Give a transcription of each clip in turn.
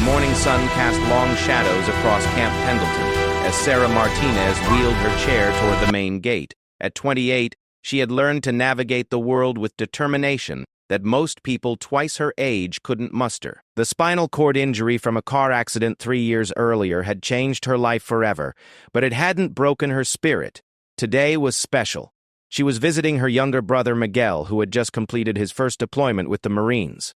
morning sun cast long shadows across Camp Pendleton as Sarah Martinez wheeled her chair toward the main gate. At 28, she had learned to navigate the world with determination that most people twice her age couldn't muster. The spinal cord injury from a car accident 3 years earlier had changed her life forever, but it hadn't broken her spirit. Today was special. She was visiting her younger brother Miguel, who had just completed his first deployment with the Marines.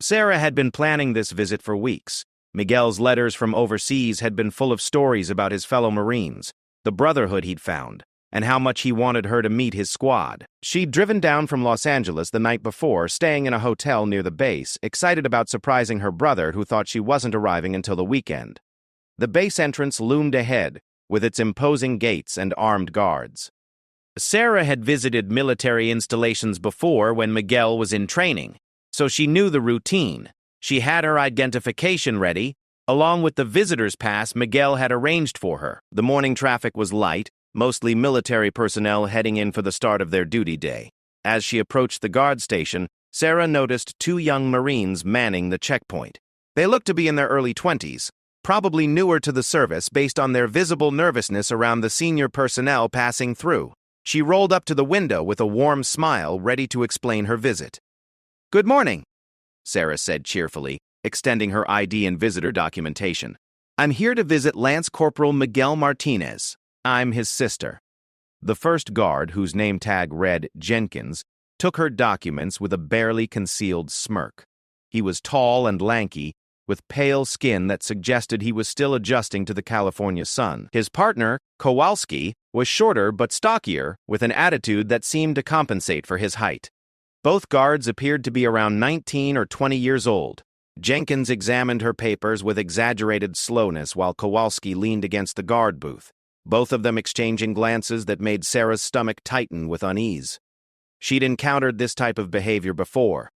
Sarah had been planning this visit for weeks. Miguel's letters from overseas had been full of stories about his fellow Marines, the brotherhood he'd found, and how much he wanted her to meet his squad. She'd driven down from Los Angeles the night before, staying in a hotel near the base, excited about surprising her brother, who thought she wasn't arriving until the weekend. The base entrance loomed ahead, with its imposing gates and armed guards. Sarah had visited military installations before when Miguel was in training, so she knew the routine. She had her identification ready, along with the visitor's pass Miguel had arranged for her. The morning traffic was light, mostly military personnel heading in for the start of their duty day. As she approached the guard station, Sarah noticed 2 young Marines manning the checkpoint. They looked to be in their early 20s, probably newer to the service based on their visible nervousness around the senior personnel passing through. She rolled up to the window with a warm smile, ready to explain her visit. "Good morning," Sarah said cheerfully, extending her ID and visitor documentation. "I'm here to visit Lance Corporal Miguel Martinez. I'm his sister." The first guard, whose name tag read Jenkins, took her documents with a barely concealed smirk. He was tall and lanky, with pale skin that suggested he was still adjusting to the California sun. His partner, Kowalski, was shorter but stockier, with an attitude that seemed to compensate for his height. Both guards appeared to be around 19 or 20 years old. Jenkins examined her papers with exaggerated slowness while Kowalski leaned against the guard booth, both of them exchanging glances that made Sarah's stomach tighten with unease. She'd encountered this type of behavior before.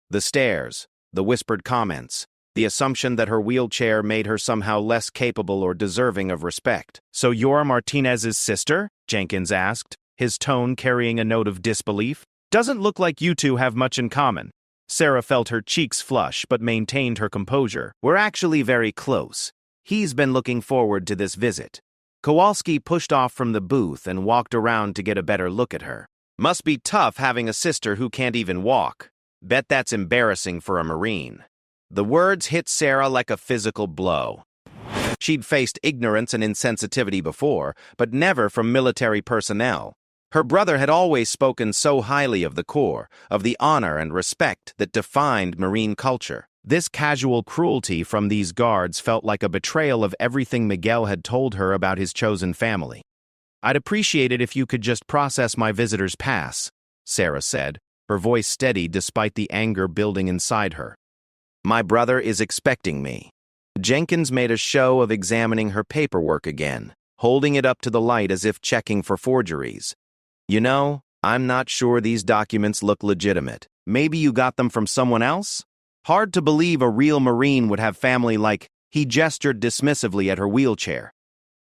The stares, the whispered comments, the assumption that her wheelchair made her somehow less capable or deserving of respect. "So you're Martinez's sister?" Jenkins asked, his tone carrying a note of disbelief. "Doesn't look like you two have much in common." Sarah felt her cheeks flush but maintained her composure. "We're actually very close. He's been looking forward to this visit." Kowalski pushed off from the booth and walked around to get a better look at her. "Must be tough having a sister who can't even walk. Bet that's embarrassing for a Marine." The words hit Sarah like a physical blow. She'd faced ignorance and insensitivity before, but never from military personnel. Her brother had always spoken so highly of the Corps, of the honor and respect that defined Marine culture. This casual cruelty from these guards felt like a betrayal of everything Miguel had told her about his chosen family. "I'd appreciate it if you could just process my visitor's pass," Sarah said, her voice steady despite the anger building inside her. "My brother is expecting me." Jenkins made a show of examining her paperwork again, holding it up to the light as if checking for forgeries. "You know, I'm not sure these documents look legitimate. Maybe you got them from someone else? Hard to believe a real Marine would have family like..." He gestured dismissively at her wheelchair.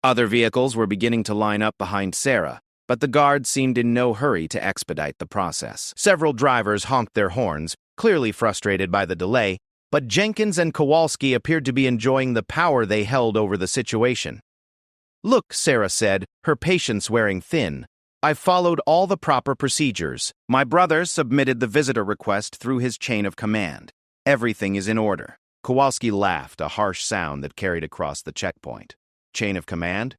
Other vehicles were beginning to line up behind Sarah, but the guards seemed in no hurry to expedite the process. Several drivers honked their horns, clearly frustrated by the delay, but Jenkins and Kowalski appeared to be enjoying the power they held over the situation. "Look," Sarah said, her patience wearing thin, "I've followed all the proper procedures. My brother submitted the visitor request through his chain of command. Everything is in order." Kowalski laughed, a harsh sound that carried across the checkpoint. "Chain of command?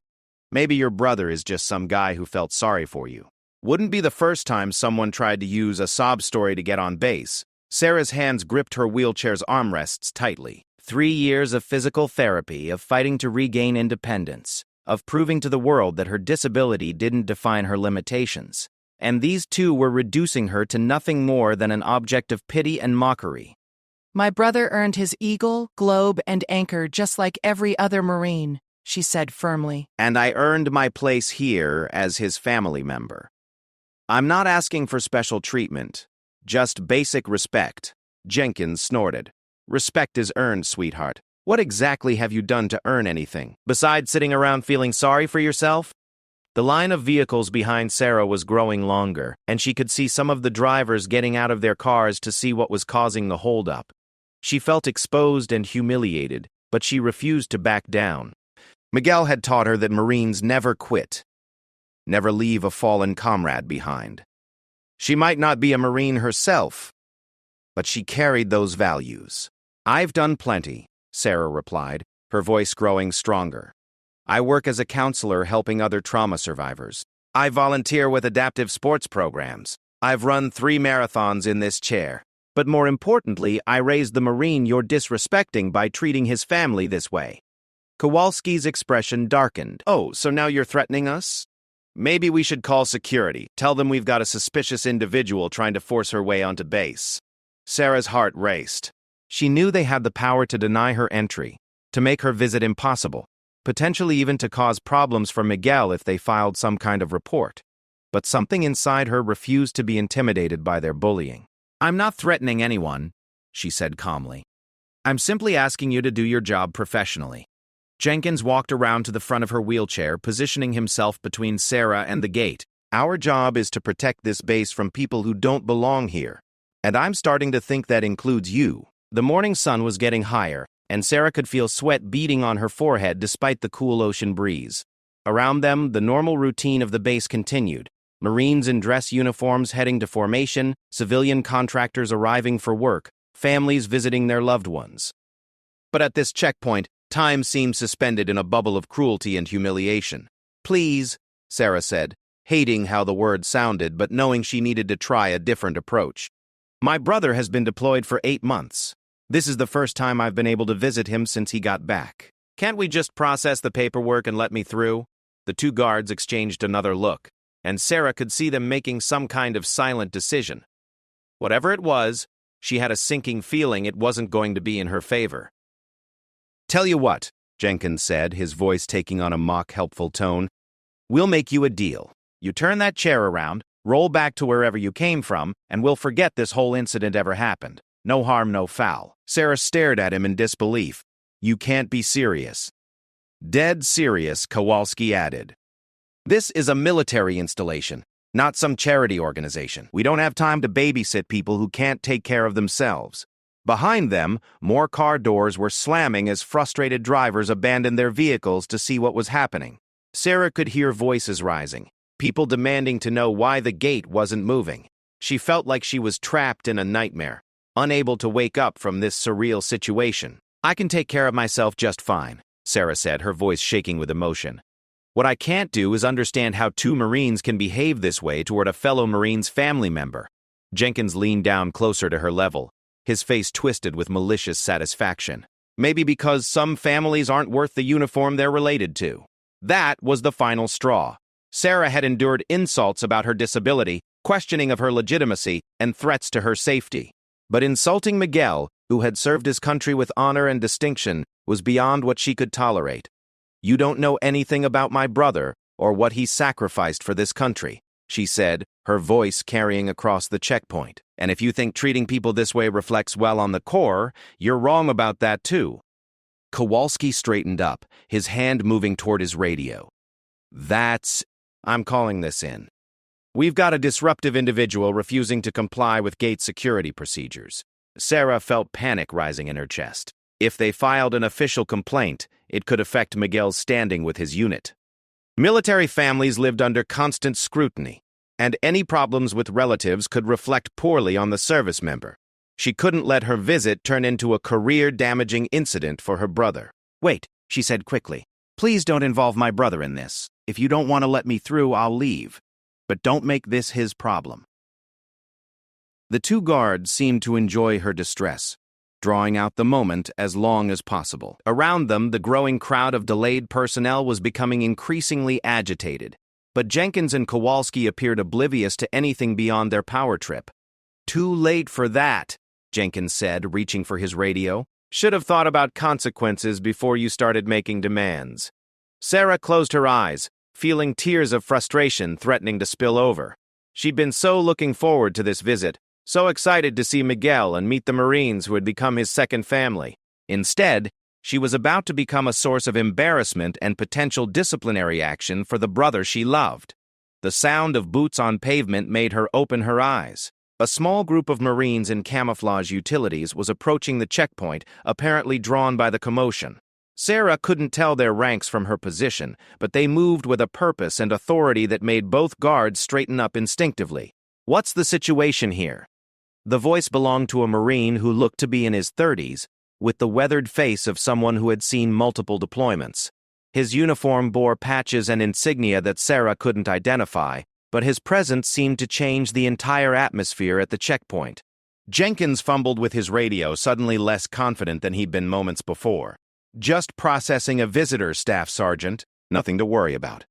Maybe your brother is just some guy who felt sorry for you. Wouldn't be the first time someone tried to use a sob story to get on base." Sarah's hands gripped her wheelchair's armrests tightly. 3 years of physical therapy, of fighting to regain independence, of proving to the world that her disability didn't define her limitations. And these two were reducing her to nothing more than an object of pity and mockery. "My brother earned his Eagle, Globe, and Anchor just like every other Marine," she said firmly. "And I earned my place here as his family member. I'm not asking for special treatment, just basic respect." Jenkins snorted. "Respect is earned, sweetheart. What exactly have you done to earn anything, besides sitting around feeling sorry for yourself?" The line of vehicles behind Sarah was growing longer, and she could see some of the drivers getting out of their cars to see what was causing the holdup. She felt exposed and humiliated, but she refused to back down. Miguel had taught her that Marines never quit, never leave a fallen comrade behind. She might not be a Marine herself, but she carried those values. "I've done plenty," Sarah replied, her voice growing stronger. "I work as a counselor helping other trauma survivors. I volunteer with adaptive sports programs. I've run 3 marathons in this chair. But more importantly, I raised the Marine you're disrespecting by treating his family this way." Kowalski's expression darkened. "Oh, so now you're threatening us? Maybe we should call security. Tell them we've got a suspicious individual trying to force her way onto base." Sarah's heart raced. She knew they had the power to deny her entry, to make her visit impossible, potentially even to cause problems for Miguel if they filed some kind of report. But something inside her refused to be intimidated by their bullying. "I'm not threatening anyone," she said calmly. "I'm simply asking you to do your job professionally." Jenkins walked around to the front of her wheelchair, positioning himself between Sarah and the gate. "Our job is to protect this base from people who don't belong here. And I'm starting to think that includes you." The morning sun was getting higher, and Sarah could feel sweat beading on her forehead despite the cool ocean breeze. Around them, the normal routine of the base continued. Marines in dress uniforms heading to formation, civilian contractors arriving for work, families visiting their loved ones. But at this checkpoint, time seemed suspended in a bubble of cruelty and humiliation. "Please," Sarah said, hating how the word sounded but knowing she needed to try a different approach. "My brother has been deployed for 8 months. This is the first time I've been able to visit him since he got back. Can't we just process the paperwork and let me through?" The 2 guards exchanged another look, and Sarah could see them making some kind of silent decision. Whatever it was, she had a sinking feeling it wasn't going to be in her favor. "Tell you what," Jenkins said, his voice taking on a mock-helpful tone. "We'll make you a deal. You turn that chair around, roll back to wherever you came from, and we'll forget this whole incident ever happened. No harm, no foul." Sarah stared at him in disbelief. "You can't be serious." "Dead serious," Kowalski added. "This is a military installation, not some charity organization. We don't have time to babysit people who can't take care of themselves." Behind them, more car doors were slamming as frustrated drivers abandoned their vehicles to see what was happening. Sarah could hear voices rising, people demanding to know why the gate wasn't moving. She felt like she was trapped in a nightmare, unable to wake up from this surreal situation. "I can take care of myself just fine," Sarah said, her voice shaking with emotion. "What I can't do is understand how 2 Marines can behave this way toward a fellow Marine's family member." Jenkins leaned down closer to her level, his face twisted with malicious satisfaction. "Maybe because some families aren't worth the uniform they're related to." That was the final straw. Sarah had endured insults about her disability, questioning of her legitimacy, and threats to her safety. But insulting Miguel, who had served his country with honor and distinction, was beyond what she could tolerate. "You don't know anything about my brother or what he sacrificed for this country," she said, her voice carrying across the checkpoint. "And if you think treating people this way reflects well on the Corps, you're wrong about that too." Kowalski straightened up, his hand moving toward his radio. I'm calling this in. We've got a disruptive individual refusing to comply with gate security procedures." Sarah felt panic rising in her chest. If they filed an official complaint, it could affect Miguel's standing with his unit. Military families lived under constant scrutiny, and any problems with relatives could reflect poorly on the service member. She couldn't let her visit turn into a career-damaging incident for her brother. "Wait," she said quickly. "Please don't involve my brother in this. If you don't want to let me through, I'll leave. But don't make this his problem." The 2 guards seemed to enjoy her distress, drawing out the moment as long as possible. Around them, the growing crowd of delayed personnel was becoming increasingly agitated, but Jenkins and Kowalski appeared oblivious to anything beyond their power trip. "Too late for that," Jenkins said, reaching for his radio. "Should have thought about consequences before you started making demands." Sarah closed her eyes, feeling tears of frustration threatening to spill over. She'd been so looking forward to this visit, so excited to see Miguel and meet the Marines who had become his second family. Instead, she was about to become a source of embarrassment and potential disciplinary action for the brother she loved. The sound of boots on pavement made her open her eyes. A small group of Marines in camouflage utilities was approaching the checkpoint, apparently drawn by the commotion. Sarah couldn't tell their ranks from her position, but they moved with a purpose and authority that made both guards straighten up instinctively. "What's the situation here?" The voice belonged to a Marine who looked to be in his 30s, with the weathered face of someone who had seen multiple deployments. His uniform bore patches and insignia that Sarah couldn't identify, but his presence seemed to change the entire atmosphere at the checkpoint. Jenkins fumbled with his radio, suddenly less confident than he'd been moments before. "Just processing a visitor, Staff Sergeant. Nothing to worry about."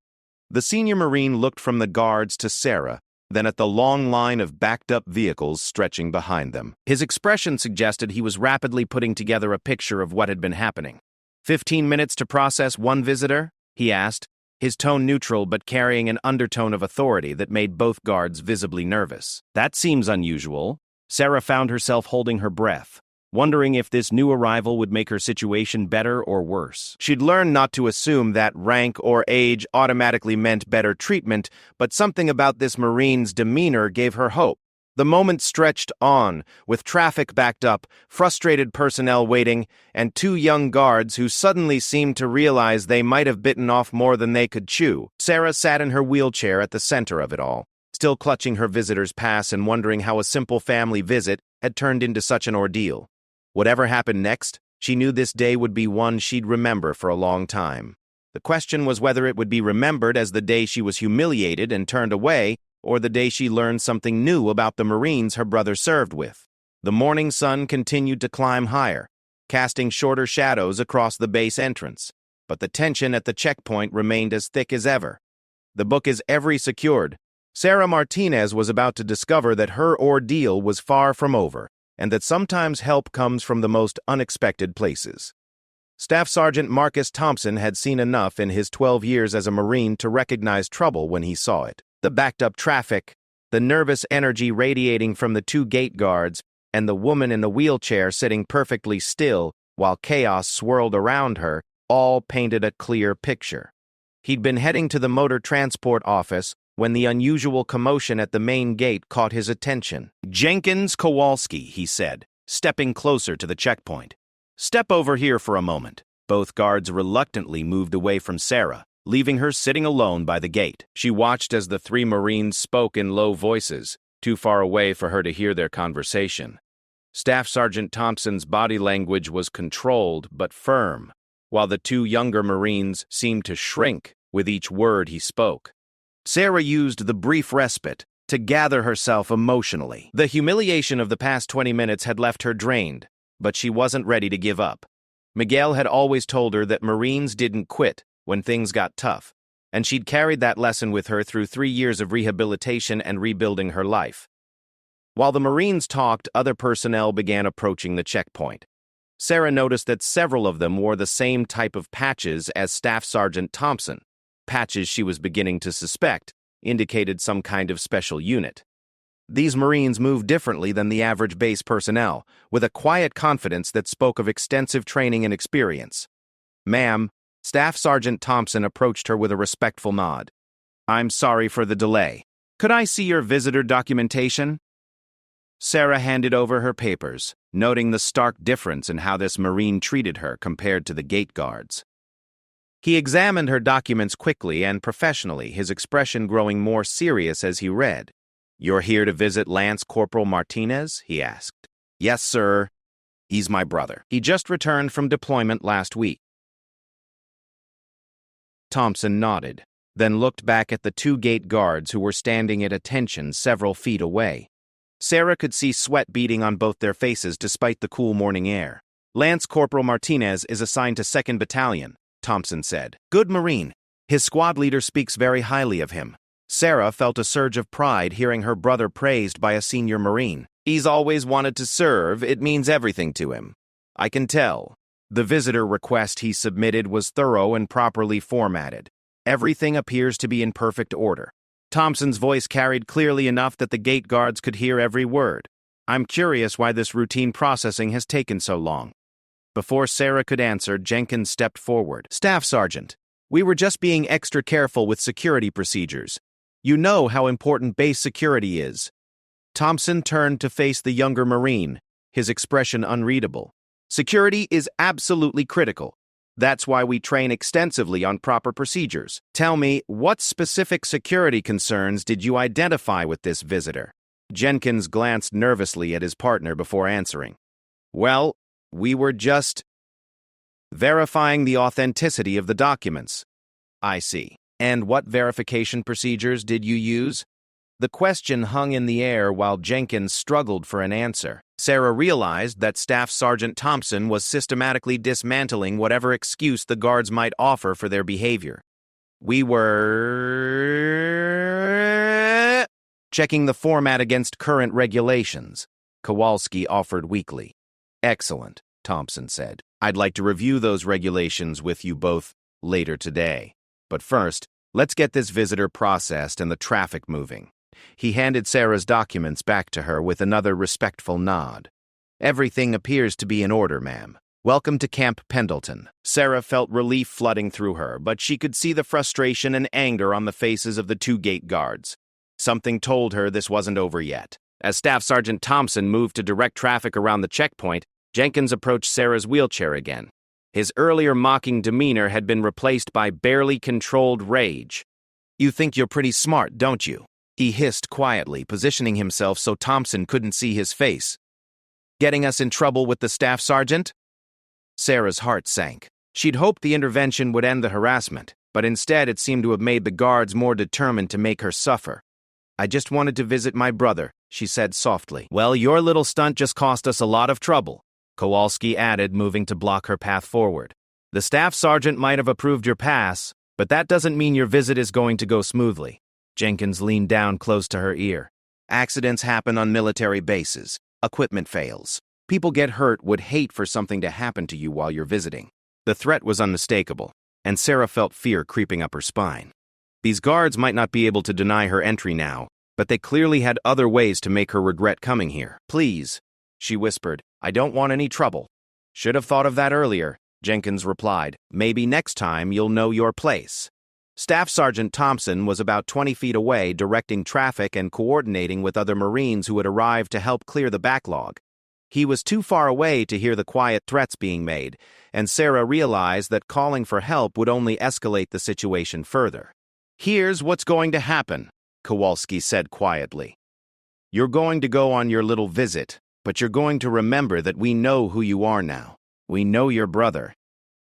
The senior Marine looked from the guards to Sarah, then at the long line of backed-up vehicles stretching behind them. His expression suggested he was rapidly putting together a picture of what had been happening. 15 minutes to process one visitor?" he asked, his tone neutral but carrying an undertone of authority that made both guards visibly nervous. "That seems unusual." Sarah found herself holding her breath, wondering if this new arrival would make her situation better or worse. She'd learned not to assume that rank or age automatically meant better treatment, but something about this Marine's demeanor gave her hope. The moment stretched on, with traffic backed up, frustrated personnel waiting, and two young guards who suddenly seemed to realize they might have bitten off more than they could chew. Sarah sat in her wheelchair at the center of it all, still clutching her visitor's pass and wondering how a simple family visit had turned into such an ordeal. Whatever happened next, she knew this day would be one she'd remember for a long time. The question was whether it would be remembered as the day she was humiliated and turned away, or the day she learned something new about the Marines her brother served with. The morning sun continued to climb higher, casting shorter shadows across the base entrance, but the tension at the checkpoint remained as thick as ever. The book is every secured. Sarah Martinez was about to discover that her ordeal was far from over, and that sometimes help comes from the most unexpected places. Staff Sergeant Marcus Thompson had seen enough in his 12 years as a Marine to recognize trouble when he saw it. The backed-up traffic, the nervous energy radiating from the two gate guards, and the woman in the wheelchair sitting perfectly still while chaos swirled around her, all painted a clear picture. He'd been heading to the motor transport office when the unusual commotion at the main gate caught his attention. "Jenkins Kowalski," he said, stepping closer to the checkpoint. "Step over here for a moment." Both guards reluctantly moved away from Sarah, leaving her sitting alone by the gate. She watched as the three Marines spoke in low voices, too far away for her to hear their conversation. Staff Sergeant Thompson's body language was controlled but firm, while the two younger Marines seemed to shrink with each word he spoke. Sarah used the brief respite to gather herself emotionally. The humiliation of the past 20 minutes had left her drained, but she wasn't ready to give up. Miguel had always told her that Marines didn't quit when things got tough, and she'd carried that lesson with her through 3 years of rehabilitation and rebuilding her life. While the Marines talked, other personnel began approaching the checkpoint. Sarah noticed that several of them wore the same type of patches as Staff Sergeant Thompson. Patches she was beginning to suspect indicated some kind of special unit. These Marines moved differently than the average base personnel, with a quiet confidence that spoke of extensive training and experience. "Ma'am," Staff Sergeant Thompson approached her with a respectful nod. "I'm sorry for the delay. Could I see your visitor documentation?" Sarah handed over her papers, noting the stark difference in how this Marine treated her compared to the gate guards. He examined her documents quickly and professionally, his expression growing more serious as he read. "You're here to visit Lance Corporal Martinez?" he asked. "Yes, sir. He's my brother. He just returned from deployment last week." Thompson nodded, then looked back at the two gate guards who were standing at attention several feet away. Sarah could see sweat beading on both their faces despite the cool morning air. "Lance Corporal Martinez is assigned to 2nd Battalion, Thompson said. "Good Marine. His squad leader speaks very highly of him." Sarah felt a surge of pride hearing her brother praised by a senior Marine. "He's always wanted to serve. It means everything to him. I can tell." The visitor request he submitted was thorough and properly formatted. Everything appears to be in perfect order. Thompson's voice carried clearly enough that the gate guards could hear every word. "I'm curious why this routine processing has taken so long." Before Sarah could answer, Jenkins stepped forward. "Staff Sergeant, we were just being extra careful with security procedures. You know how important base security is." Thompson turned to face the younger Marine, his expression unreadable. Security is absolutely critical. That's why we train extensively on proper procedures. Tell me, what specific security concerns did you identify with this visitor? Jenkins glanced nervously at his partner before answering. Well, we were just verifying the authenticity of the documents. I see. And what verification procedures did you use? The question hung in the air while Jenkins struggled for an answer. Sarah realized that Staff Sergeant Thompson was systematically dismantling whatever excuse the guards might offer for their behavior. We were checking the format against current regulations, Kowalski offered weakly. Excellent, Thompson said. I'd like to review those regulations with you both later today. But first, let's get this visitor processed and the traffic moving. He handed Sarah's documents back to her with another respectful nod. Everything appears to be in order, ma'am. Welcome to Camp Pendleton. Sarah felt relief flooding through her, but she could see the frustration and anger on the faces of the two gate guards. Something told her this wasn't over yet. As Staff Sergeant Thompson moved to direct traffic around the checkpoint, Jenkins approached Sarah's wheelchair again. His earlier mocking demeanor had been replaced by barely controlled rage. You think you're pretty smart, don't you? He hissed quietly, positioning himself so Thompson couldn't see his face. Getting us in trouble with the staff sergeant? Sarah's heart sank. She'd hoped the intervention would end the harassment, but instead it seemed to have made the guards more determined to make her suffer. I just wanted to visit my brother, she said softly. Well, your little stunt just cost us a lot of trouble, Kowalski added, moving to block her path forward. The staff sergeant might have approved your pass, but that doesn't mean your visit is going to go smoothly. Jenkins leaned down close to her ear. Accidents happen on military bases. Equipment fails. People get hurt, would hate for something to happen to you while you're visiting. The threat was unmistakable, and Sarah felt fear creeping up her spine. These guards might not be able to deny her entry now, but they clearly had other ways to make her regret coming here. Please, she whispered, I don't want any trouble. Should have thought of that earlier, Jenkins replied. Maybe next time you'll know your place. Staff Sergeant Thompson was about 20 feet away, directing traffic and coordinating with other Marines who had arrived to help clear the backlog. He was too far away to hear the quiet threats being made, and Sarah realized that calling for help would only escalate the situation further. Here's what's going to happen, Kowalski said quietly. You're going to go on your little visit, but you're going to remember that we know who you are now. We know your brother.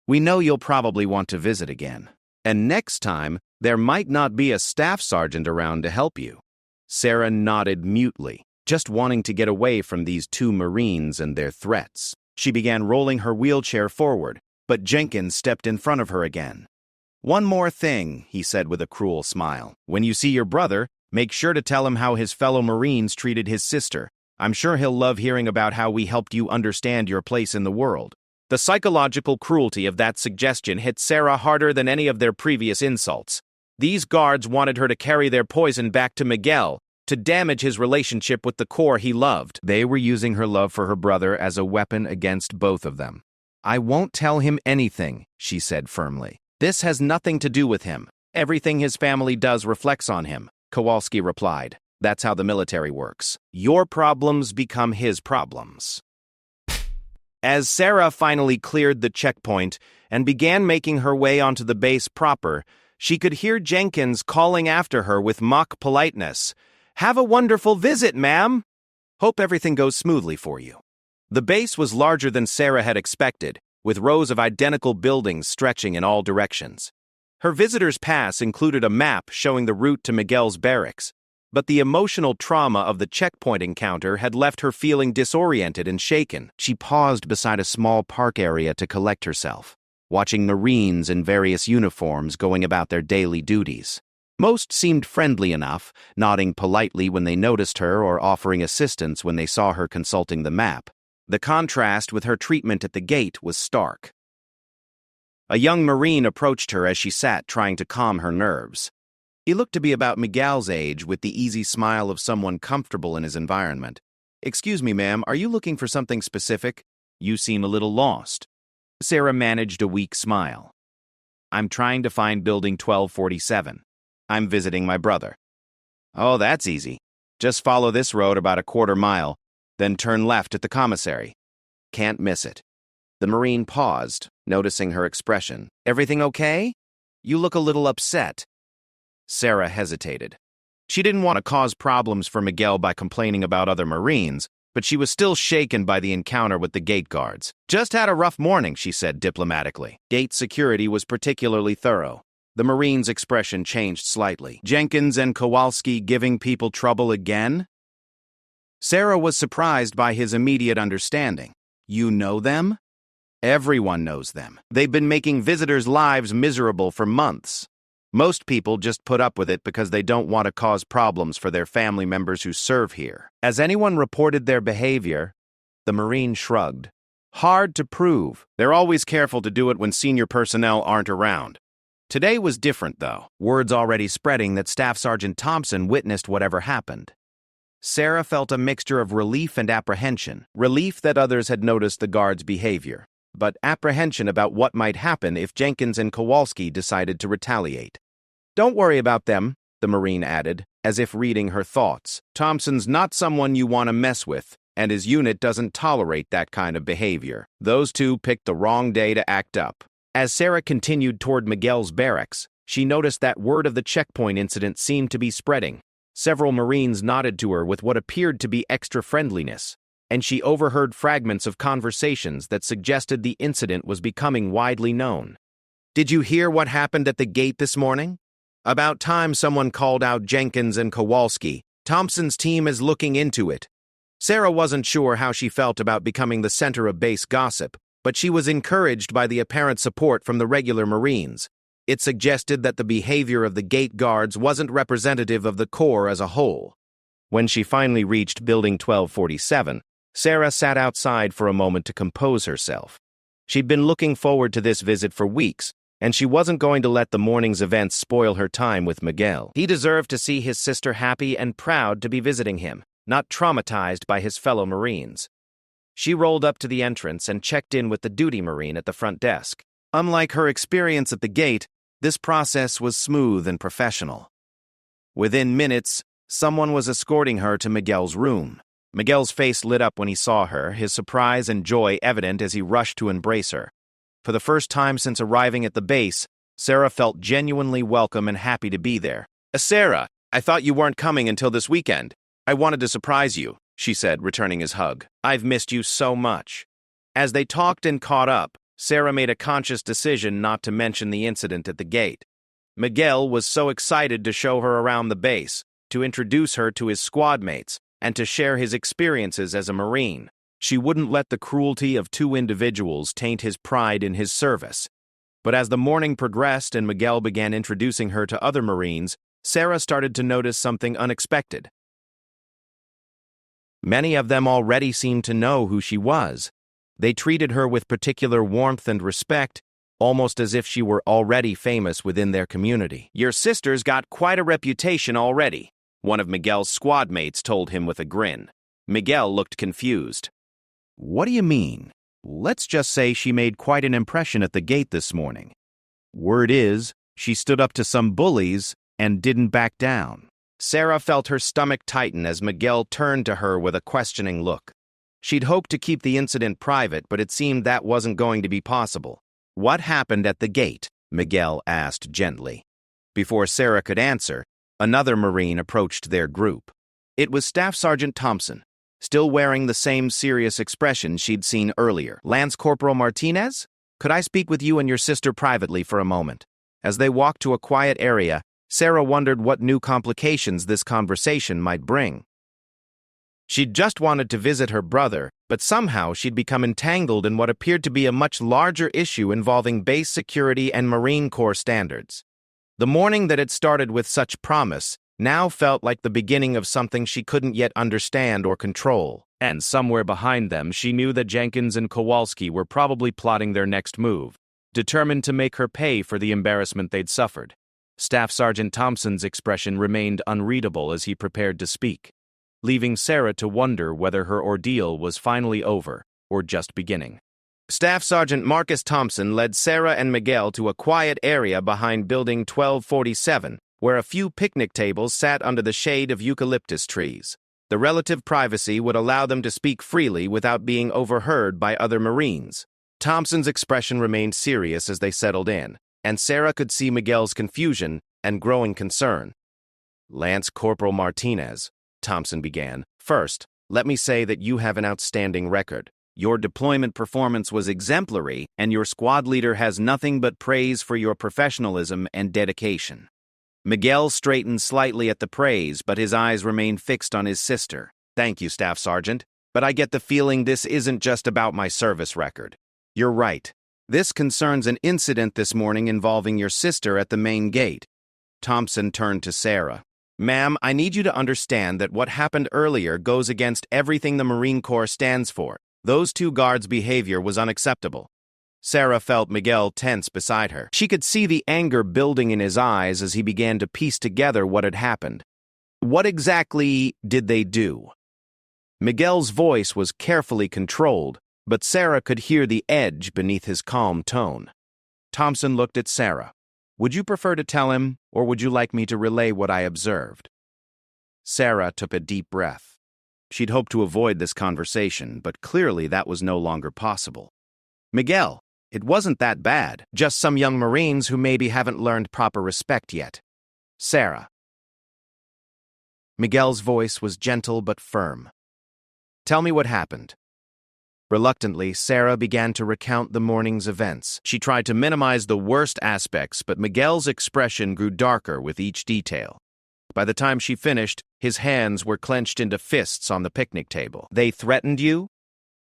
We know you'll probably want to visit again. And next time, there might not be a staff sergeant around to help you. Sarah nodded mutely, just wanting to get away from these two Marines and their threats. She began rolling her wheelchair forward, but Jenkins stepped in front of her again. One more thing, he said with a cruel smile. When you see your brother, make sure to tell him how his fellow Marines treated his sister. I'm sure he'll love hearing about how we helped you understand your place in the world. The psychological cruelty of that suggestion hit Sarah harder than any of their previous insults. These guards wanted her to carry their poison back to Miguel, to damage his relationship with the Corps he loved. They were using her love for her brother as a weapon against both of them. I won't tell him anything, she said firmly. This has nothing to do with him. Everything his family does reflects on him, Kowalski replied. That's how the military works. Your problems become his problems. As Sarah finally cleared the checkpoint and began making her way onto the base proper, she could hear Jenkins calling after her with mock politeness. Have a wonderful visit, ma'am. Hope everything goes smoothly for you. The base was larger than Sarah had expected, with rows of identical buildings stretching in all directions. Her visitor's pass included a map showing the route to Miguel's barracks, but the emotional trauma of the checkpoint encounter had left her feeling disoriented and shaken. She paused beside a small park area to collect herself, watching Marines in various uniforms going about their daily duties. Most seemed friendly enough, nodding politely when they noticed her or offering assistance when they saw her consulting the map. The contrast with her treatment at the gate was stark. A young Marine approached her as she sat, trying to calm her nerves. He looked to be about Miguel's age, with the easy smile of someone comfortable in his environment. Excuse me, ma'am, are you looking for something specific? You seem a little lost. Sarah managed a weak smile. I'm trying to find building 1247. I'm visiting my brother. Oh, that's easy. Just follow this road about a quarter mile, then turn left at the commissary. Can't miss it. The Marine paused, noticing her expression. Everything okay? You look a little upset. Sarah hesitated. She didn't want to cause problems for Miguel by complaining about other Marines, but she was still shaken by the encounter with the gate guards. Just had a rough morning, she said diplomatically. Gate security was particularly thorough. The Marine's expression changed slightly. Jenkins and Kowalski giving people trouble again? Sarah was surprised by his immediate understanding. You know them? Everyone knows them. They've been making visitors' lives miserable for months. Most people just put up with it because they don't want to cause problems for their family members who serve here. Has anyone reported their behavior? The Marine shrugged. Hard to prove. They're always careful to do it when senior personnel aren't around. Today was different, though. Word's already spreading that Staff Sergeant Thompson witnessed whatever happened. Sarah felt a mixture of relief and apprehension. Relief that others had noticed the guards' behavior, but apprehension about what might happen if Jenkins and Kowalski decided to retaliate. Don't worry about them, the Marine added, as if reading her thoughts. Thompson's not someone you want to mess with, and his unit doesn't tolerate that kind of behavior. Those two picked the wrong day to act up. As Sarah continued toward Miguel's barracks, she noticed that word of the checkpoint incident seemed to be spreading. Several Marines nodded to her with what appeared to be extra friendliness, and she overheard fragments of conversations that suggested the incident was becoming widely known. Did you hear what happened at the gate this morning? About time someone called out Jenkins and Kowalski. Thompson's team is looking into it. Sarah wasn't sure how she felt about becoming the center of base gossip, but she was encouraged by the apparent support from the regular Marines. It suggested that the behavior of the gate guards wasn't representative of the Corps as a whole. When she finally reached Building 1247, Sarah sat outside for a moment to compose herself. She'd been looking forward to this visit for weeks, and she wasn't going to let the morning's events spoil her time with Miguel. He deserved to see his sister happy and proud to be visiting him, not traumatized by his fellow Marines. She rolled up to the entrance and checked in with the duty Marine at the front desk. Unlike her experience at the gate, this process was smooth and professional. Within minutes, someone was escorting her to Miguel's room. Miguel's face lit up when he saw her, his surprise and joy evident as he rushed to embrace her. For the first time since arriving at the base, Sarah felt genuinely welcome and happy to be there. Sarah, I thought you weren't coming until this weekend. I wanted to surprise you, she said, returning his hug. I've missed you so much. As they talked and caught up, Sarah made a conscious decision not to mention the incident at the gate. Miguel was so excited to show her around the base, to introduce her to his squad mates, and to share his experiences as a Marine. She wouldn't let the cruelty of two individuals taint his pride in his service. But as the morning progressed and Miguel began introducing her to other Marines, Sarah started to notice something unexpected. Many of them already seemed to know who she was. They treated her with particular warmth and respect, almost as if she were already famous within their community. Your sister's got quite a reputation already, one of Miguel's squad mates told him with a grin. Miguel looked confused. What do you mean? Let's just say she made quite an impression at the gate this morning. Word is, she stood up to some bullies and didn't back down. Sarah felt her stomach tighten as Miguel turned to her with a questioning look. She'd hoped to keep the incident private, but it seemed that wasn't going to be possible. What happened at the gate? Miguel asked gently. Before Sarah could answer, another Marine approached their group. It was Staff Sergeant Thompson, still wearing the same serious expression she'd seen earlier. Lance Corporal Martinez? Could I speak with you and your sister privately for a moment? As they walked to a quiet area, Sarah wondered what new complications this conversation might bring. She'd just wanted to visit her brother, but somehow she'd become entangled in what appeared to be a much larger issue involving base security and Marine Corps standards. The morning that had started with such promise now felt like the beginning of something she couldn't yet understand or control. And somewhere behind them, she knew that Jenkins and Kowalski were probably plotting their next move, determined to make her pay for the embarrassment they'd suffered. Staff Sergeant Thompson's expression remained unreadable as he prepared to speak, leaving Sarah to wonder whether her ordeal was finally over or just beginning. Staff Sergeant Marcus Thompson led Sarah and Miguel to a quiet area behind Building 1247, where a few picnic tables sat under the shade of eucalyptus trees. The relative privacy would allow them to speak freely without being overheard by other Marines. Thompson's expression remained serious as they settled in, and Sarah could see Miguel's confusion and growing concern. "Lance Corporal Martinez," Thompson began, "first, let me say that you have an outstanding record. Your deployment performance was exemplary, and your squad leader has nothing but praise for your professionalism and dedication." Miguel straightened slightly at the praise, but his eyes remained fixed on his sister. "Thank you, Staff Sergeant, but I get the feeling this isn't just about my service record." "You're right. This concerns an incident this morning involving your sister at the main gate." Thompson turned to Sarah. "Ma'am, I need you to understand that what happened earlier goes against everything the Marine Corps stands for. Those two guards' behavior was unacceptable." Sarah felt Miguel tense beside her. She could see the anger building in his eyes as he began to piece together what had happened. "What exactly did they do?" Miguel's voice was carefully controlled, but Sarah could hear the edge beneath his calm tone. Thompson looked at Sarah. "Would you prefer to tell him, or would you like me to relay what I observed?" Sarah took a deep breath. She'd hoped to avoid this conversation, but clearly that was no longer possible. "Miguel, it wasn't that bad, just some young Marines who maybe haven't learned proper respect yet." "Sarah." Miguel's voice was gentle but firm. "Tell me what happened." Reluctantly, Sarah began to recount the morning's events. She tried to minimize the worst aspects, but Miguel's expression grew darker with each detail. By the time she finished, his hands were clenched into fists on the picnic table. "They threatened you?"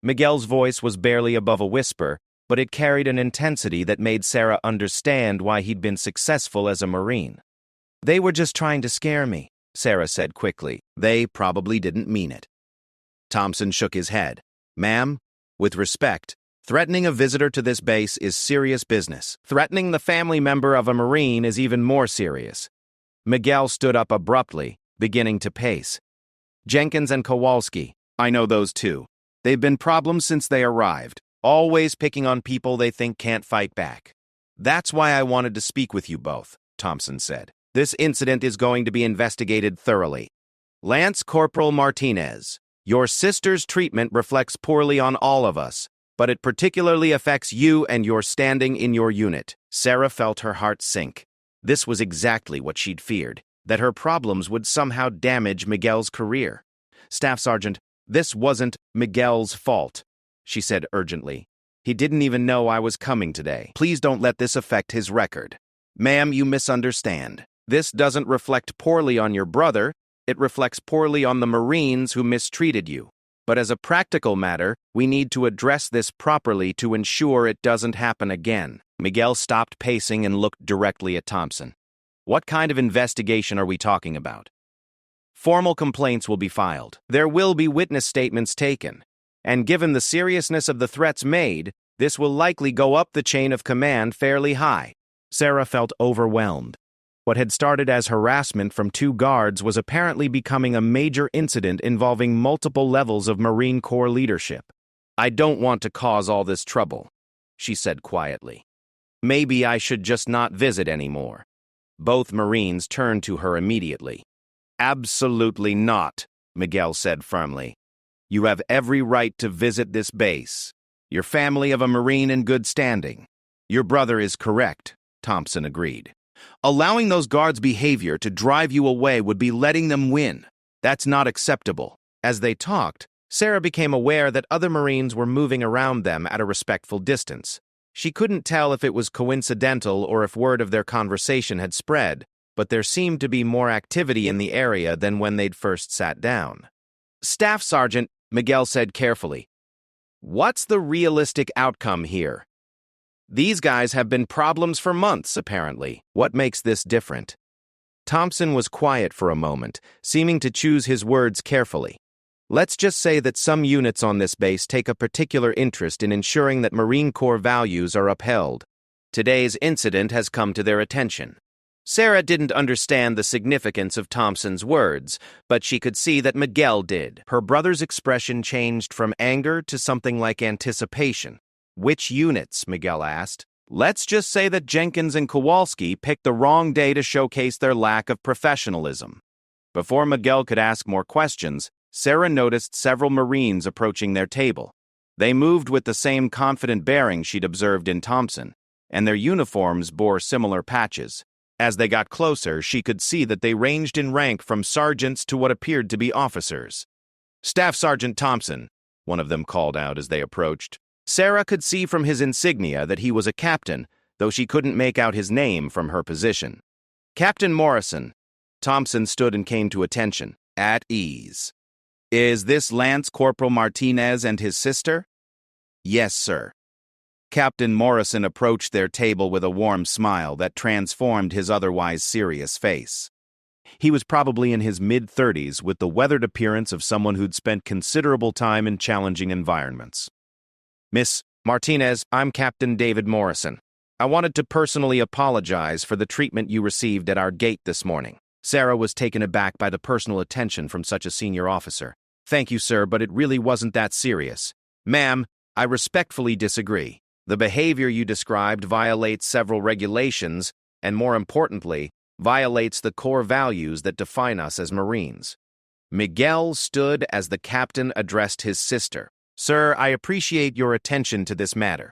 Miguel's voice was barely above a whisper, but it carried an intensity that made Sarah understand why he'd been successful as a Marine. "They were just trying to scare me," Sarah said quickly. "They probably didn't mean it." Thompson shook his head. "Ma'am, with respect, threatening a visitor to this base is serious business. Threatening the family member of a Marine is even more serious." Miguel stood up abruptly, beginning to pace. "Jenkins and Kowalski, I know those two. They've been problems since they arrived, always picking on people they think can't fight back. That's why I wanted to speak with you both," Thompson said. "This incident is going to be investigated thoroughly. Lance Corporal Martinez, your sister's treatment reflects poorly on all of us, but it particularly affects you and your standing in your unit." Sarah felt her heart sink. This was exactly what she'd feared, that her problems would somehow damage Miguel's career. "Staff Sergeant, this wasn't Miguel's fault," she said urgently. "He didn't even know I was coming today. Please don't let this affect his record." "Ma'am, you misunderstand. This doesn't reflect poorly on your brother. It reflects poorly on the Marines who mistreated you. But as a practical matter, we need to address this properly to ensure it doesn't happen again." Miguel stopped pacing and looked directly at Thompson. "What kind of investigation are we talking about?" "Formal complaints will be filed. There will be witness statements taken. And given the seriousness of the threats made, this will likely go up the chain of command fairly high." Sarah felt overwhelmed. What had started as harassment from two guards was apparently becoming a major incident involving multiple levels of Marine Corps leadership. "I don't want to cause all this trouble," she said quietly. "Maybe I should just not visit anymore." Both Marines turned to her immediately. "Absolutely not," Miguel said firmly. "You have every right to visit this base. Your family of a Marine in good standing." "Your brother is correct," Thompson agreed. "Allowing those guards' behavior to drive you away would be letting them win. That's not acceptable." As they talked, Sarah became aware that other Marines were moving around them at a respectful distance. She couldn't tell if it was coincidental or if word of their conversation had spread, but there seemed to be more activity in the area than when they'd first sat down. "Staff Sergeant," Miguel said carefully, "what's the realistic outcome here? These guys have been problems for months, apparently. What makes this different?" Thompson was quiet for a moment, seeming to choose his words carefully. "Let's just say that some units on this base take a particular interest in ensuring that Marine Corps values are upheld. Today's incident has come to their attention." Sarah didn't understand the significance of Thompson's words, but she could see that Miguel did. Her brother's expression changed from anger to something like anticipation. "Which units?" Miguel asked. Let's just say that Jenkins and Kowalski picked the wrong day to showcase their lack of professionalism. Before Miguel could ask more questions, Sarah noticed several Marines approaching their table. They moved with the same confident bearing she'd observed in Thompson, and their uniforms bore similar patches. As they got closer, she could see that they ranged in rank from sergeants to what appeared to be officers. "Staff Sergeant Thompson," one of them called out as they approached. Sarah could see from his insignia that he was a captain, though she couldn't make out his name from her position. "Captain Morrison." Thompson stood and came to attention, at ease. "Is this Lance Corporal Martinez and his sister?" "Yes, sir." Captain Morrison approached their table with a warm smile that transformed his otherwise serious face. He was probably in his mid-30s with the weathered appearance of someone who'd spent considerable time in challenging environments. "Miss Martinez, I'm Captain David Morrison. I wanted to personally apologize for the treatment you received at our gate this morning." Sarah was taken aback by the personal attention from such a senior officer. "Thank you, sir, but it really wasn't that serious." "Ma'am, I respectfully disagree. The behavior you described violates several regulations, and more importantly, violates the core values that define us as Marines." Miguel stood as the captain addressed his sister. "Sir, I appreciate your attention to this matter.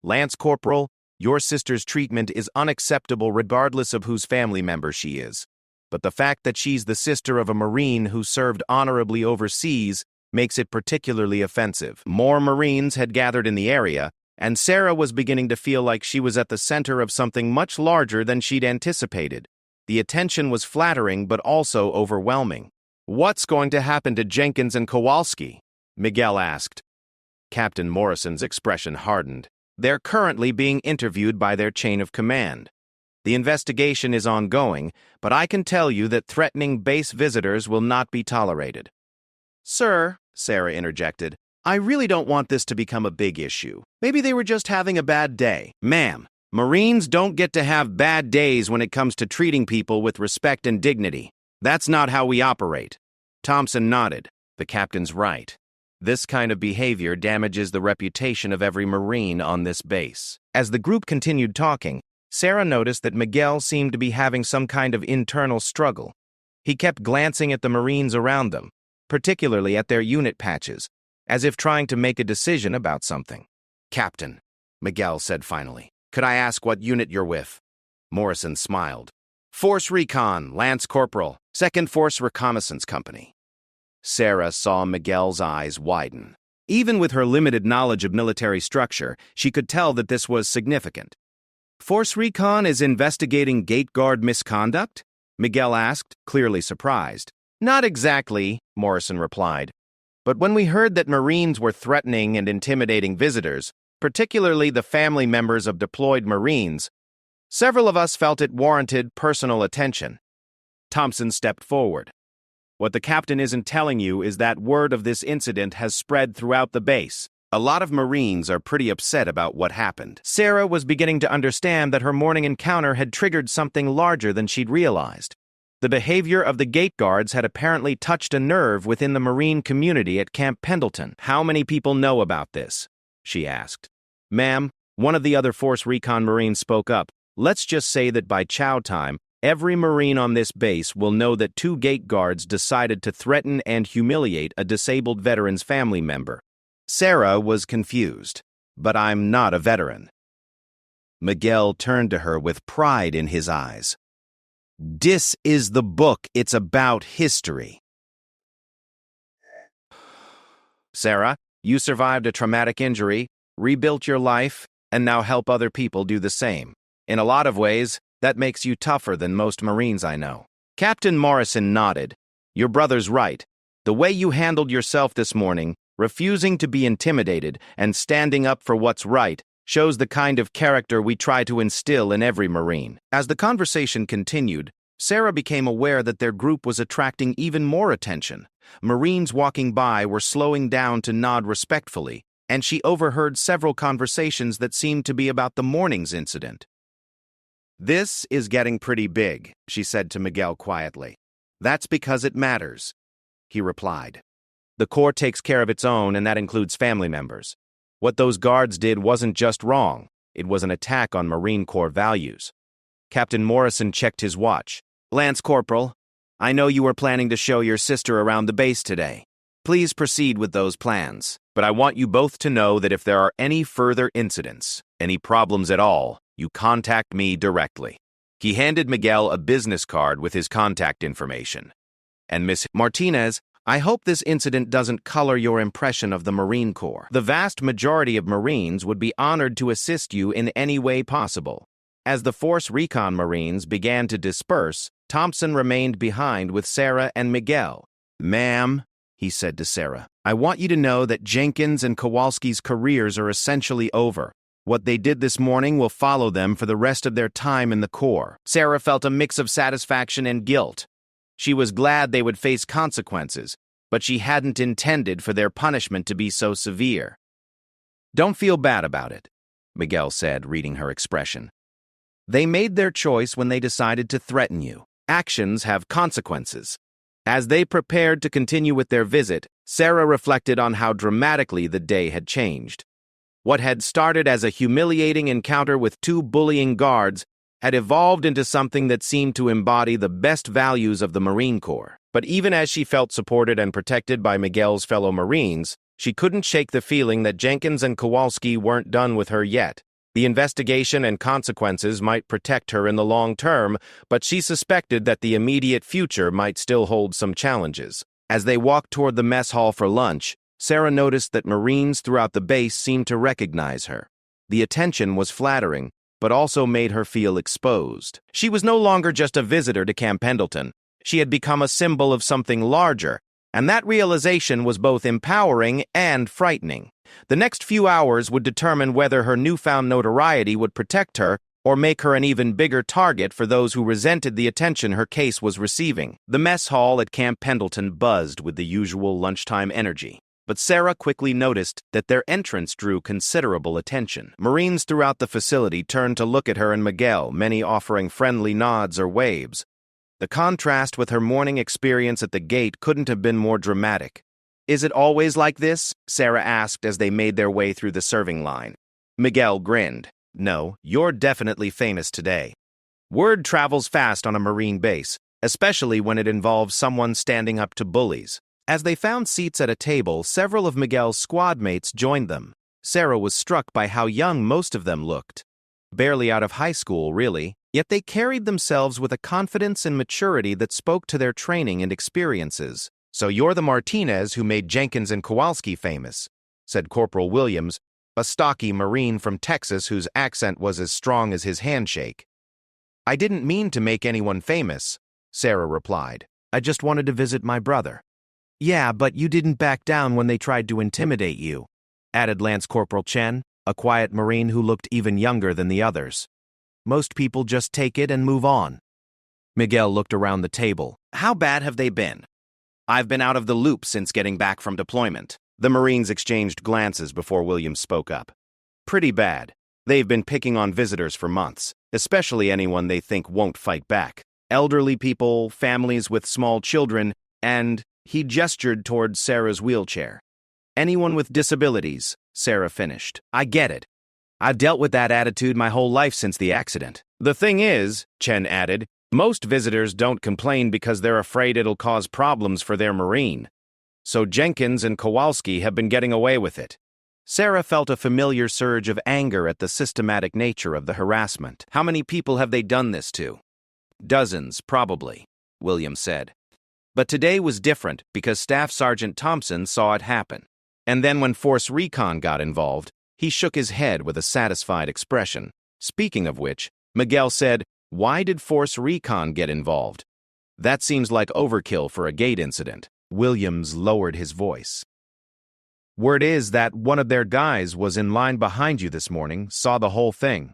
Lance Corporal, your sister's treatment is unacceptable regardless of whose family member she is. But the fact that she's the sister of a Marine who served honorably overseas makes it particularly offensive." More Marines had gathered in the area, and Sarah was beginning to feel like she was at the center of something much larger than she'd anticipated. The attention was flattering but also overwhelming. "What's going to happen to Jenkins and Kowalski?" Miguel asked. Captain Morrison's expression hardened. "They're currently being interviewed by their chain of command. The investigation is ongoing, but I can tell you that threatening base visitors will not be tolerated." "Sir," Sarah interjected, "I really don't want this to become a big issue. Maybe they were just having a bad day." "Ma'am, Marines don't get to have bad days when it comes to treating people with respect and dignity. That's not how we operate." Thompson nodded. The captain's right. This kind of behavior damages the reputation of every Marine on this base. As the group continued talking, Sarah noticed that Miguel seemed to be having some kind of internal struggle. He kept glancing at the Marines around them, particularly at their unit patches, as if trying to make a decision about something. "Captain," Miguel said finally, "could I ask what unit you're with?" Morrison smiled. "Force Recon, Lance Corporal, 2nd Force Reconnaissance Company." Sarah saw Miguel's eyes widen. Even with her limited knowledge of military structure, she could tell that this was significant. "Force Recon is investigating gate guard misconduct?" Miguel asked, clearly surprised. "Not exactly," Morrison replied. "But when we heard that Marines were threatening and intimidating visitors, particularly the family members of deployed Marines, several of us felt it warranted personal attention." Thompson stepped forward. "What the captain isn't telling you is that word of this incident has spread throughout the base. A lot of Marines are pretty upset about what happened." Sarah was beginning to understand that her morning encounter had triggered something larger than she'd realized. The behavior of the gate guards had apparently touched a nerve within the Marine community at Camp Pendleton. "How many people know about this?" she asked. "Ma'am," one of the other Force Recon Marines spoke up, "let's just say that by chow time, every Marine on this base will know that 2 gate guards decided to threaten and humiliate a disabled veteran's family member." Sarah was confused. "But I'm not a veteran." Miguel turned to her with pride in his eyes. "This is the book. It's about history." "Sarah, you survived a traumatic injury, rebuilt your life, and now help other people do the same. In a lot of ways, that makes you tougher than most Marines I know." Captain Morrison nodded. "Your brother's right. The way you handled yourself this morning, refusing to be intimidated and standing up for what's right, shows the kind of character we try to instill in every Marine." As the conversation continued, Sarah became aware that their group was attracting even more attention. Marines walking by were slowing down to nod respectfully, and she overheard several conversations that seemed to be about the morning's incident. "This is getting pretty big," she said to Miguel quietly. "That's because it matters," he replied. "The Corps takes care of its own, and that includes family members. What those guards did wasn't just wrong. It was an attack on Marine Corps values. Captain Morrison checked his watch. "Lance Corporal, I know you were planning to show your sister around the base today. Please proceed with those plans. But I want you both to know that if there are any further incidents, any problems at all, you contact me directly." He handed Miguel a business card with his contact information. "And Miss Martinez, I hope this incident doesn't color your impression of the Marine Corps. The vast majority of Marines would be honored to assist you in any way possible." As the Force Recon Marines began to disperse, Thompson remained behind with Sarah and Miguel. "Ma'am," he said to Sarah, "I want you to know that Jenkins and Kowalski's careers are essentially over. What they did this morning will follow them for the rest of their time in the Corps." Sarah felt a mix of satisfaction and guilt. She was glad they would face consequences, but she hadn't intended for their punishment to be so severe. "Don't feel bad about it," Miguel said, reading her expression. "They made their choice when they decided to threaten you. Actions have consequences." As they prepared to continue with their visit, Sarah reflected on how dramatically the day had changed. What had started as a humiliating encounter with two bullying guards had evolved into something that seemed to embody the best values of the Marine Corps. But even as she felt supported and protected by Miguel's fellow Marines, she couldn't shake the feeling that Jenkins and Kowalski weren't done with her yet. The investigation and consequences might protect her in the long term, but she suspected that the immediate future might still hold some challenges. As they walked toward the mess hall for lunch, Sarah noticed that Marines throughout the base seemed to recognize her. The attention was flattering, but also made her feel exposed. She was no longer just a visitor to Camp Pendleton. She had become a symbol of something larger, and that realization was both empowering and frightening. The next few hours would determine whether her newfound notoriety would protect her or make her an even bigger target for those who resented the attention her case was receiving. The mess hall at Camp Pendleton buzzed with the usual lunchtime energy. But Sarah quickly noticed that their entrance drew considerable attention. Marines throughout the facility turned to look at her and Miguel, many offering friendly nods or waves. The contrast with her morning experience at the gate couldn't have been more dramatic. "Is it always like this?" Sarah asked as they made their way through the serving line. Miguel grinned. "No, you're definitely famous today. Word travels fast on a Marine base, especially when it involves someone standing up to bullies." As they found seats at a table, several of Miguel's squad mates joined them. Sarah was struck by how young most of them looked. Barely out of high school, really, yet they carried themselves with a confidence and maturity that spoke to their training and experiences. "So you're the Martinez who made Jenkins and Kowalski famous," said Corporal Williams, a stocky Marine from Texas whose accent was as strong as his handshake. "I didn't mean to make anyone famous," Sarah replied. "I just wanted to visit my brother." "Yeah, but you didn't back down when they tried to intimidate you," added Lance Corporal Chen, a quiet Marine who looked even younger than the others. "Most people just take it and move on." Miguel looked around the table. "How bad have they been?" "I've been out of the loop since getting back from deployment." The Marines exchanged glances before Williams spoke up. "Pretty bad. They've been picking on visitors for months, especially anyone they think won't fight back. Elderly people, families with small children, and..." He gestured towards Sarah's wheelchair. "Anyone with disabilities," Sarah finished. "I get it. I've dealt with that attitude my whole life since the accident." "The thing is," Chen added, "most visitors don't complain because they're afraid it'll cause problems for their Marine. So Jenkins and Kowalski have been getting away with it." Sarah felt a familiar surge of anger at the systematic nature of the harassment. "How many people have they done this to?" "Dozens, probably," Williams said. But today was different because Staff Sergeant Thompson saw it happen. And then when Force Recon got involved, he shook his head with a satisfied expression. Speaking of which, Miguel said, "Why did Force Recon get involved? That seems like overkill for a gate incident." Williams lowered his voice. "Word is that one of their guys was in line behind you this morning, saw the whole thing.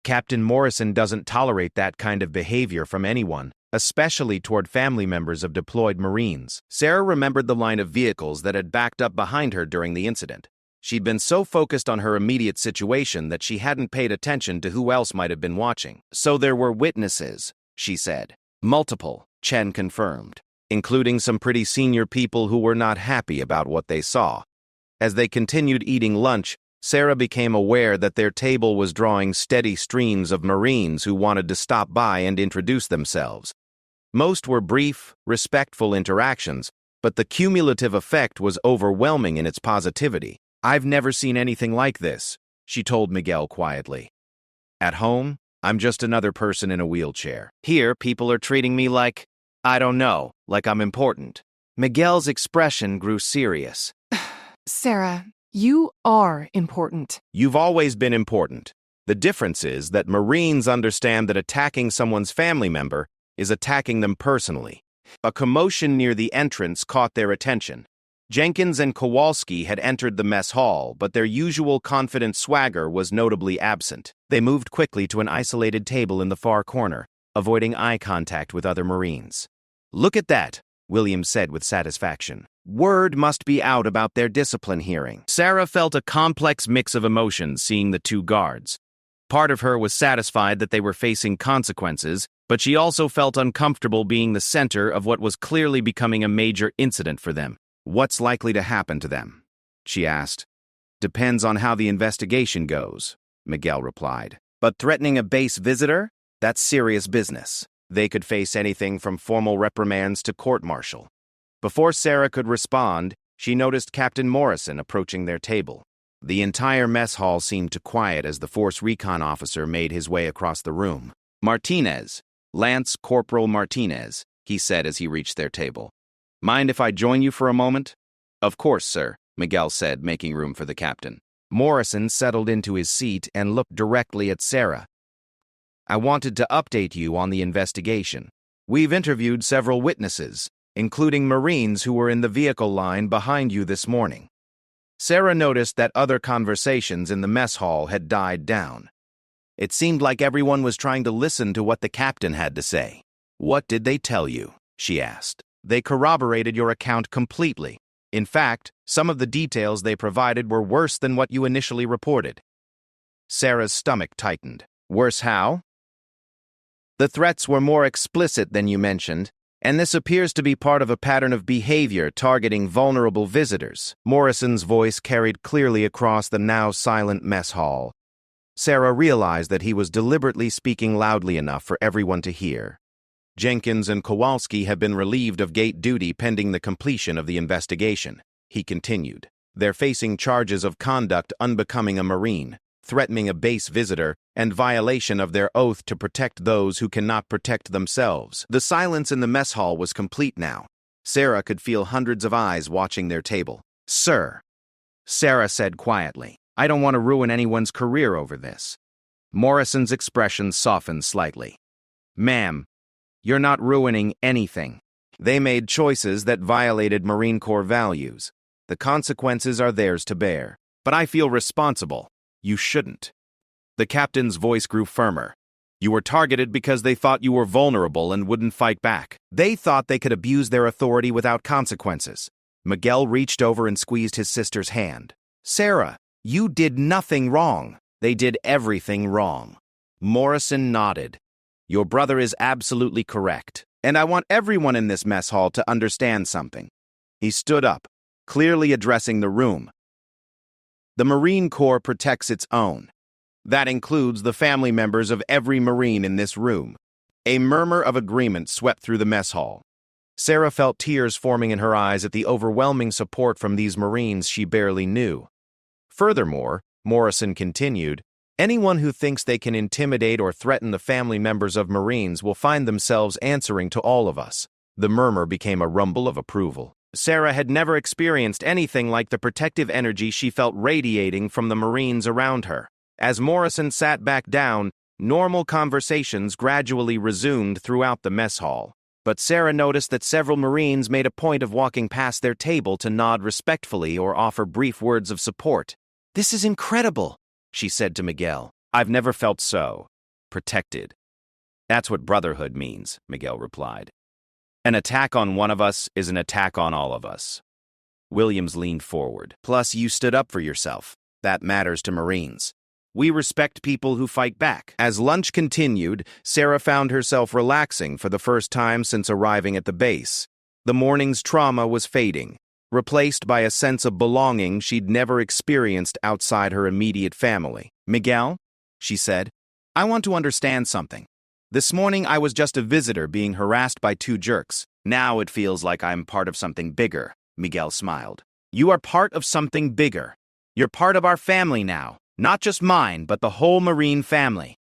Captain Morrison doesn't tolerate that kind of behavior from anyone, especially toward family members of deployed Marines." Sarah remembered the line of vehicles that had backed up behind her during the incident. She'd been so focused on her immediate situation that she hadn't paid attention to who else might have been watching. "So there were witnesses," she said. "Multiple," Chen confirmed, "including some pretty senior people who were not happy about what they saw." As they continued eating lunch, Sarah became aware that their table was drawing steady streams of Marines who wanted to stop by and introduce themselves. Most were brief, respectful interactions, but the cumulative effect was overwhelming in its positivity. "I've never seen anything like this," she told Miguel quietly. "At home, I'm just another person in a wheelchair. Here, people are treating me like, I don't know, like I'm important." Miguel's expression grew serious. Sarah, you are important. "You've always been important. The difference is that Marines understand that attacking someone's family member is attacking them personally." A commotion near the entrance caught their attention. Jenkins and Kowalski had entered the mess hall, but their usual confident swagger was notably absent. They moved quickly to an isolated table in the far corner, avoiding eye contact with other Marines. "Look at that," William said with satisfaction. "Word must be out about their discipline hearing." Sarah felt a complex mix of emotions seeing the two guards. Part of her was satisfied that they were facing consequences, but she also felt uncomfortable being the center of what was clearly becoming a major incident for them. "What's likely to happen to them?" she asked. "Depends on how the investigation goes," Miguel replied. "But threatening a base visitor? That's serious business. They could face anything from formal reprimands to court-martial." Before Sarah could respond, she noticed Captain Morrison approaching their table. The entire mess hall seemed to quiet as the Force Recon officer made his way across the room. "Martinez, Lance Corporal Martinez," he said as he reached their table. "Mind if I join you for a moment?" "Of course, sir," Miguel said, making room for the captain. Morrison settled into his seat and looked directly at Sarah. "I wanted to update you on the investigation. We've interviewed several witnesses, including Marines who were in the vehicle line behind you this morning." Sarah noticed that other conversations in the mess hall had died down. It seemed like everyone was trying to listen to what the captain had to say. "What did they tell you?" she asked. "They corroborated your account completely. In fact, some of the details they provided were worse than what you initially reported." Sarah's stomach tightened. "Worse how?" "The threats were more explicit than you mentioned, and this appears to be part of a pattern of behavior targeting vulnerable visitors." Morrison's voice carried clearly across the now silent mess hall. Sarah realized that he was deliberately speaking loudly enough for everyone to hear. "Jenkins and Kowalski have been relieved of gate duty pending the completion of the investigation," he continued. "They're facing charges of conduct unbecoming a Marine, threatening a base visitor, and violation of their oath to protect those who cannot protect themselves." The silence in the mess hall was complete now. Sarah could feel hundreds of eyes watching their table. "Sir," Sarah said quietly, "I don't want to ruin anyone's career over this." Morrison's expression softened slightly. "Ma'am, you're not ruining anything. They made choices that violated Marine Corps values. The consequences are theirs to bear. But I feel responsible. You shouldn't." The captain's voice grew firmer. "You were targeted because they thought you were vulnerable and wouldn't fight back. They thought they could abuse their authority without consequences." Miguel reached over and squeezed his sister's hand. "Sarah, you did nothing wrong." "They did everything wrong." Morrison nodded. "Your brother is absolutely correct. And I want everyone in this mess hall to understand something." He stood up, clearly addressing the room. "The Marine Corps protects its own. That includes the family members of every Marine in this room." A murmur of agreement swept through the mess hall. Sarah felt tears forming in her eyes at the overwhelming support from these Marines she barely knew. Furthermore, Morrison continued, "Anyone who thinks they can intimidate or threaten the family members of Marines will find themselves answering to all of us." The murmur became a rumble of approval. Sarah had never experienced anything like the protective energy she felt radiating from the Marines around her. As Morrison sat back down, normal conversations gradually resumed throughout the mess hall. But Sarah noticed that several Marines made a point of walking past their table to nod respectfully or offer brief words of support. "This is incredible," she said to Miguel. "I've never felt so protected." "That's what brotherhood means," Miguel replied. "An attack on one of us is an attack on all of us." Williams leaned forward. "Plus, you stood up for yourself. That matters to Marines. We respect people who fight back." As lunch continued, Sarah found herself relaxing for the first time since arriving at the base. The morning's trauma was fading. replaced by a sense of belonging she'd never experienced outside her immediate family. "Miguel," she said, "I want to understand something. This morning I was just a visitor being harassed by two jerks. Now it feels like I'm part of something bigger." Miguel smiled. "You are part of something bigger. You're part of our family now. Not just mine, but the whole Marine family."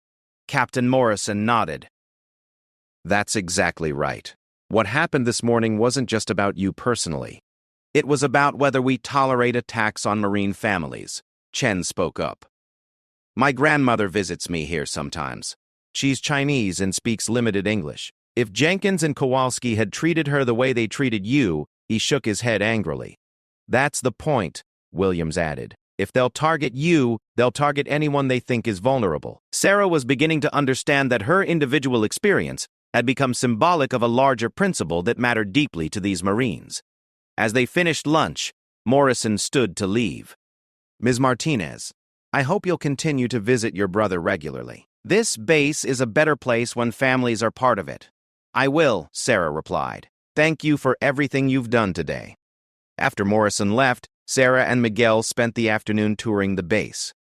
Captain Morrison nodded. "That's exactly right. What happened this morning wasn't just about you personally. It was about whether we tolerate attacks on Marine families." Chen spoke up. "My grandmother visits me here sometimes. She's Chinese and speaks limited English. If Jenkins and Kowalski had treated her the way they treated you," he shook his head angrily. "That's the point," Williams added. "If they'll target you, they'll target anyone they think is vulnerable." Sarah was beginning to understand that her individual experience had become symbolic of a larger principle that mattered deeply to these Marines. As they finished lunch, Morrison stood to leave. "Ms. Martinez, I hope you'll continue to visit your brother regularly. This base is a better place when families are part of it." "I will," Sarah replied. "Thank you for everything you've done today." After Morrison left, Sarah and Miguel spent the afternoon touring the base.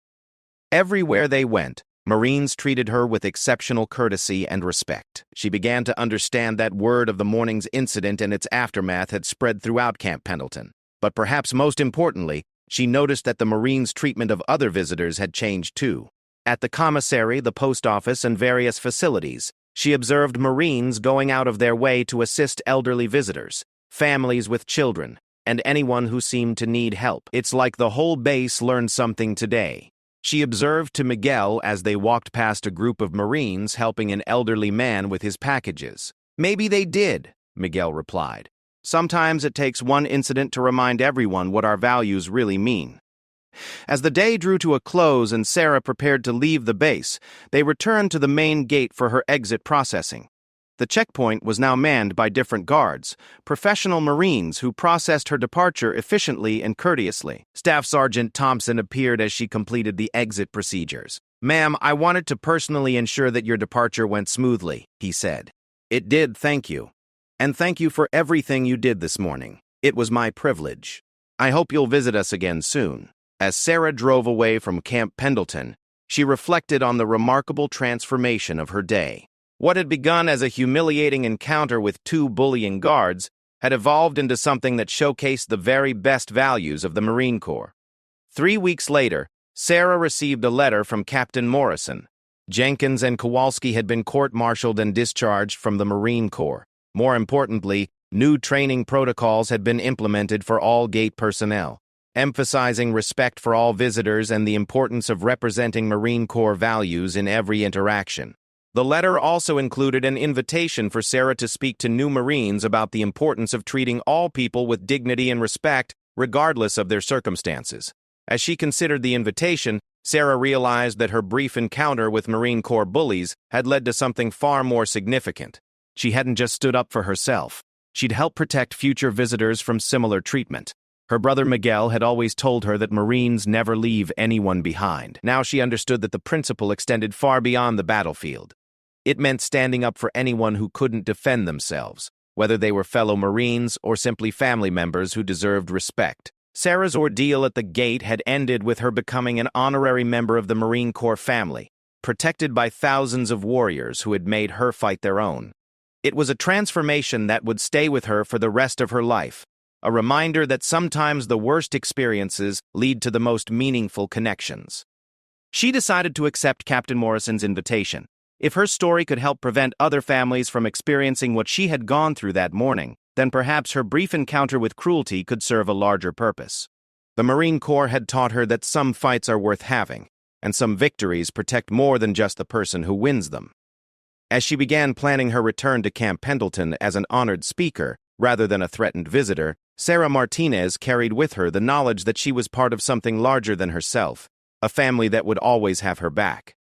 Everywhere they went, Marines treated her with exceptional courtesy and respect. She began to understand that word of the morning's incident and its aftermath had spread throughout Camp Pendleton. But perhaps most importantly, she noticed that the Marines' treatment of other visitors had changed too. At the commissary, the post office, and various facilities, she observed Marines going out of their way to assist elderly visitors, families with children, and anyone who seemed to need help. It's like the whole base learned something today. She observed to Miguel as they walked past a group of Marines helping an elderly man with his packages. "Maybe they did," Miguel replied. "Sometimes it takes one incident to remind everyone what our values really mean." As the day drew to a close and Sarah prepared to leave the base, they returned to the main gate for her exit processing. The checkpoint was now manned by different guards, professional Marines who processed her departure efficiently and courteously. Staff Sergeant Thompson appeared as she completed the exit procedures. "Ma'am, I wanted to personally ensure that your departure went smoothly," he said. "It did, thank you. And thank you for everything you did this morning. It was my privilege. I hope you'll visit us again soon." As Sarah drove away from Camp Pendleton, she reflected on the remarkable transformation of her day. What had begun as a humiliating encounter with two bullying guards had evolved into something that showcased the very best values of the Marine Corps. 3 weeks later, Sarah received a letter from Captain Morrison. Jenkins and Kowalski had been court-martialed and discharged from the Marine Corps. More importantly, new training protocols had been implemented for all gate personnel, emphasizing respect for all visitors and the importance of representing Marine Corps values in every interaction. The letter also included an invitation for Sarah to speak to new Marines about the importance of treating all people with dignity and respect, regardless of their circumstances. As she considered the invitation, Sarah realized that her brief encounter with Marine Corps bullies had led to something far more significant. She hadn't just stood up for herself. She'd helped protect future visitors from similar treatment. Her brother Miguel had always told her that Marines never leave anyone behind. Now she understood that the principle extended far beyond the battlefield. It meant standing up for anyone who couldn't defend themselves, whether they were fellow Marines or simply family members who deserved respect. Sarah's ordeal at the gate had ended with her becoming an honorary member of the Marine Corps family, protected by thousands of warriors who had made her fight their own. It was a transformation that would stay with her for the rest of her life, a reminder that sometimes the worst experiences lead to the most meaningful connections. She decided to accept Captain Morrison's invitation. If her story could help prevent other families from experiencing what she had gone through that morning, then perhaps her brief encounter with cruelty could serve a larger purpose. The Marine Corps had taught her that some fights are worth having, and some victories protect more than just the person who wins them. As she began planning her return to Camp Pendleton as an honored speaker, rather than a threatened visitor, Sarah Martinez carried with her the knowledge that she was part of something larger than herself, a family that would always have her back.